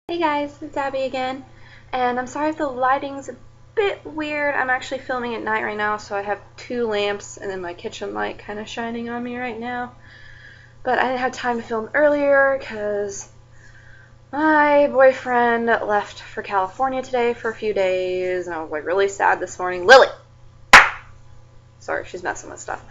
Hey guys, it's Abby again, and I'm sorry if the lighting's a bit weird. I'm actually filming at night right now, so I have two lamps and then my kitchen light kind of shining on me right now. But I didn't have time to film earlier because my boyfriend left for California today for a few days, and I was like really sad this morning. Lily! Sorry, she's messing with stuff.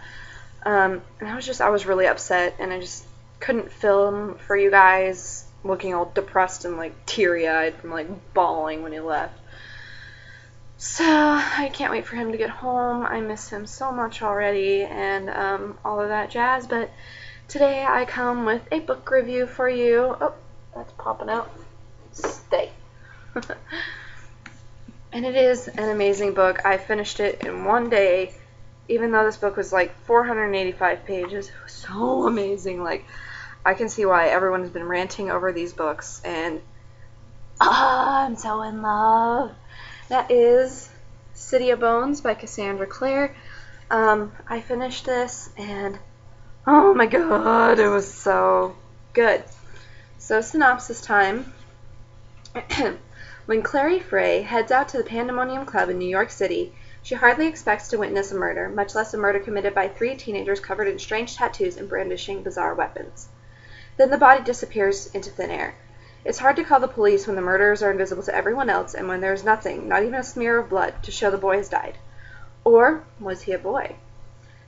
And I was really upset, and I just couldn't film for you guys, looking all depressed and like teary-eyed from like bawling when he left. So I can't wait for him to get home. I miss him so much already, and all of that jazz. But today I come with a book review for you. Oh, that's popping out. Stay. And it is an amazing book. I finished it in one day, even though this book was like 485 pages. It was so amazing. Like, I can see why everyone has been ranting over these books, and I'm so in love. That is City of Bones by Cassandra Clare. I finished this, and oh my god, it was so good. So, synopsis time. When Clary Frey heads out to the Pandemonium Club in New York City, she hardly expects to witness a murder, much less a murder committed by three teenagers covered in strange tattoos and brandishing bizarre weapons. Then the body disappears into thin air. It's hard to call the police when the murderers are invisible to everyone else and when there is nothing, not even a smear of blood, to show the boy has died. Or was he a boy?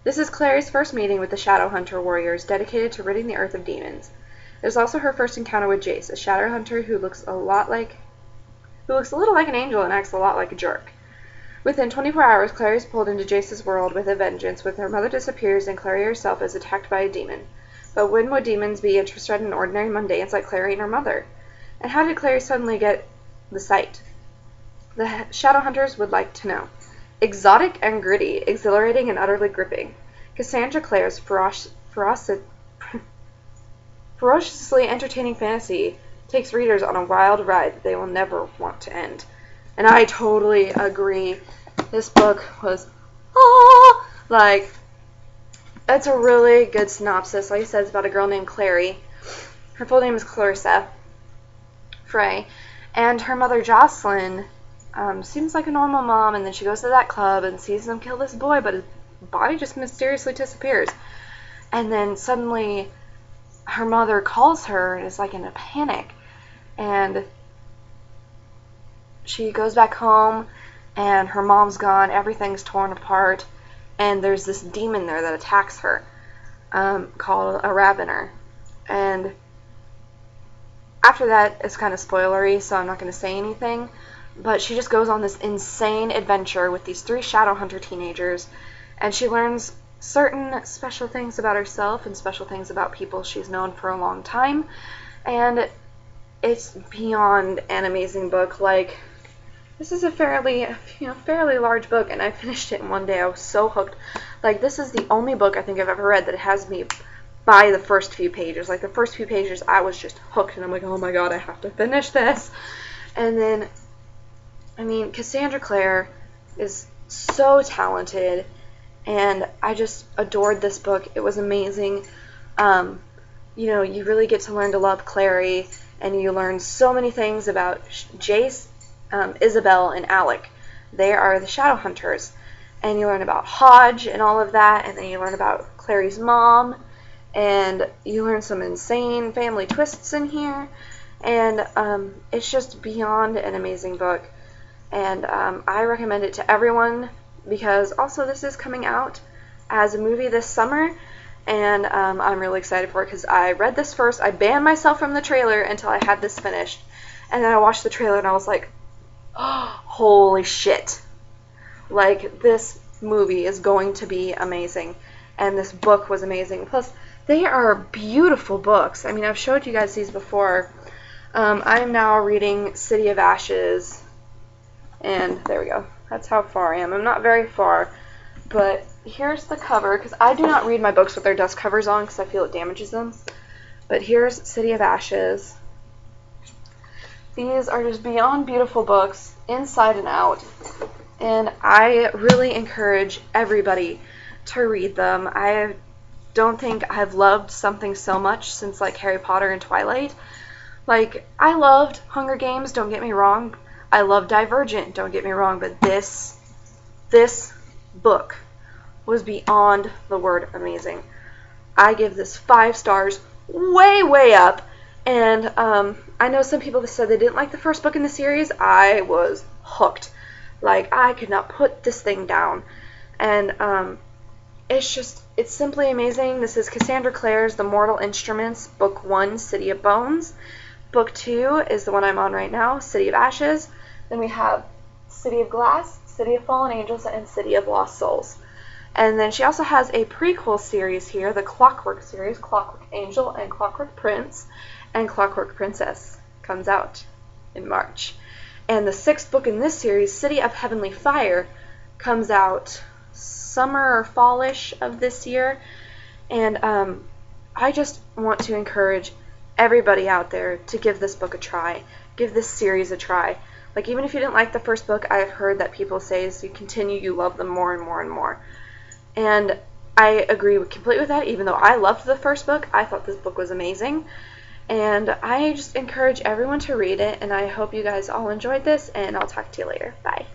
This is Clary's first meeting with the Shadow Hunter warriors dedicated to ridding the earth of demons. It is also her first encounter with Jace, a Shadow Hunter who looks a little like an angel and acts a lot like a jerk. Within 24 hours, Clary is pulled into Jace's world with a vengeance when her mother disappears and Clary herself is attacked by a demon. But when would demons be interested in ordinary mundanes like Clary and her mother? And how did Clary suddenly get the sight? The Shadowhunters would like to know. Exotic and gritty, exhilarating and utterly gripping. Cassandra Clare's ferociously entertaining fantasy takes readers on a wild ride that they will never want to end. And I totally agree. This book was, it's a really good synopsis. Like I said, it's about a girl named Clary. Her full name is Clarissa Frey. And her mother, Jocelyn, seems like a normal mom. And then she goes to that club and sees them kill this boy, but his body just mysteriously disappears. And then suddenly her mother calls her and is like in a panic. And she goes back home and her mom's gone. Everything's torn apart. And there's this demon there that attacks her, called a Ravener. And after that, it's kind of spoilery, so I'm not going to say anything. But she just goes on this insane adventure with these three Shadowhunter teenagers. And she learns certain special things about herself and special things about people she's known for a long time. And it's beyond an amazing book. Like, this is a fairly large book, and I finished it in one day. I was so hooked. Like, this is the only book I think I've ever read that has me by the first few pages. Like, the first few pages, I was just hooked, and I'm like, oh my god, I have to finish this. And then, I mean, Cassandra Clare is so talented, and I just adored this book. It was amazing. You really get to learn to love Clary, and you learn so many things about Jace, Isabel, and Alec. They are the Shadowhunters. And you learn about Hodge and all of that, and then you learn about Clary's mom, and you learn some insane family twists in here, and it's just beyond an amazing book. And I recommend it to everyone, because also this is coming out as a movie this summer, and I'm really excited for it, because I read this first. I banned myself from the trailer until I had this finished, and then I watched the trailer and I was like, oh, holy shit. Like, this movie is going to be amazing, and this book was amazing. Plus, they are beautiful books. I mean, I've showed you guys these before. I'm now reading City of Ashes, and there we go. That's how far I am. I'm not very far, but here's the cover, because I do not read my books with their dust covers on because I feel it damages them. But here's City of Ashes. These are just beyond beautiful books, inside and out, and I really encourage everybody to read them. I don't think I've loved something so much since like Harry Potter and Twilight. Like, I loved Hunger Games, don't get me wrong. I love Divergent, don't get me wrong, but this book was beyond the word amazing. I give this 5 stars, way up, and I know some people that said they didn't like the first book in the series. I was hooked. Like, I could not put this thing down, and it's simply amazing. This is Cassandra Clare's The Mortal Instruments, Book 1, City of Bones. Book 2 is the one I'm on right now, City of Ashes. Then we have City of Glass, City of Fallen Angels, and City of Lost Souls. And then she also has a prequel series here, the Clockwork series, Clockwork Angel and Clockwork Prince, and Clockwork Princess comes out in March. And the 6th book in this series, City of Heavenly Fire, comes out summer or fallish of this year. And I just want to encourage everybody out there to give this book a try. Give this series a try. Like, even if you didn't like the first book, I've heard that people say as you continue, you love them more and more and more. And I agree completely with that. Even though I loved the first book, I thought this book was amazing. And I just encourage everyone to read it, and I hope you guys all enjoyed this, and I'll talk to you later. Bye.